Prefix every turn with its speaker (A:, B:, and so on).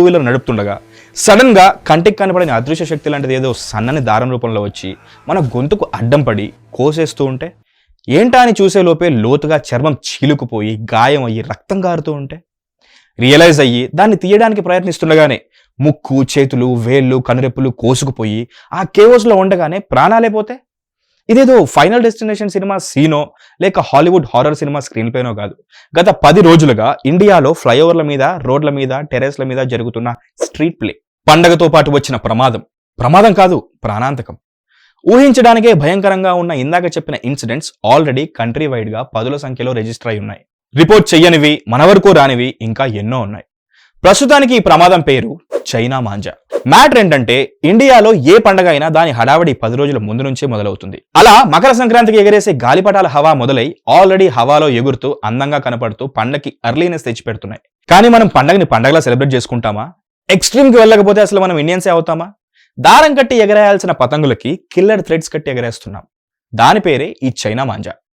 A: Wheeler నడుపుతుండగా sudden గా కంటికి కనపడని అదృశ్య శక్తి లాంటిది ఏదో సన్నని దారం రూపంలో వచ్చి మన గొంతుకు అడ్డం పడి కోసేస్తూ ఉంటే, ఏంటా అని చూసే లోపే లోతుగా చర్మం చీలుకుపోయి గాయం అయ్యి రక్తం కారుతూ ఉంటే, రియలైజ్ అయ్యి దాన్ని తీయడానికి ప్రయత్నిస్తుండగానే ముక్కు, చేతులు, వేళ్ళు, కనురెప్పులు కోసుకుపోయి ఆ కేవోస్ లో ఉండగానే ప్రాణాలే పోతే, ఇదేదో ఫైనల్ డెస్టినేషన్ సినిమా సీనో లేక Hollywood horror cinema screen plano కాదు. గత 10 రోజులుగా ఇండియాలో ఫ్లైఓవర్ల మీద, రోడ్ల మీద, టెర్రస్ల మీద జరుగుతున్న స్ట్రీట్ ప్లే. పండగతో పాటు వచ్చిన ప్రమాదం కాదు, ప్రాణాంతకం. ఊహించడానికే భయంకరంగా ఉన్న ఇందాక చెప్పిన ఇన్సిడెంట్స్ ఆల్రెడీ కంట్రీ వైడ్ గా 10ల సంఖ్యలో రిజిస్టర్ అయి ఉన్నాయి. రిపోర్ట్ చెయ్యనివి, మన వరకు రానివి ఇంకా ఎన్నో ఉన్నాయి. ప్రస్తుతానికి ఈ ప్రమాదం పేరు చైనా మాంజా. మ్యాటర్ ఏంటంటే, ఇండియాలో ఏ పండగ అయినా దాని హడావడి 10 రోజుల ముందు నుంచే మొదలవుతుంది. అలా మకర సంక్రాంతికి ఎగరేసే గాలిపటాల హవా మొదలై ఆల్రెడీ హవాలో ఎగురుతూ అందంగా కనపడుతూ పండగకి అర్లీనెస్ తెచ్చిపెడుతున్నాయి. కానీ మనం పండగని పండగలా సెలబ్రేట్ చేసుకుంటామా? ఎక్స్ట్రీమ్ కి వెళ్ళకపోతే అసలు మనం ఇండియన్సే అవుతామా? దారం కట్టి ఎగరేయాల్సిన పతంగులకి కిల్లర్ థ్రెడ్స్ కట్టి ఎగరేస్తున్నాం. దాని పేరే ఈ చైనా మాంజా.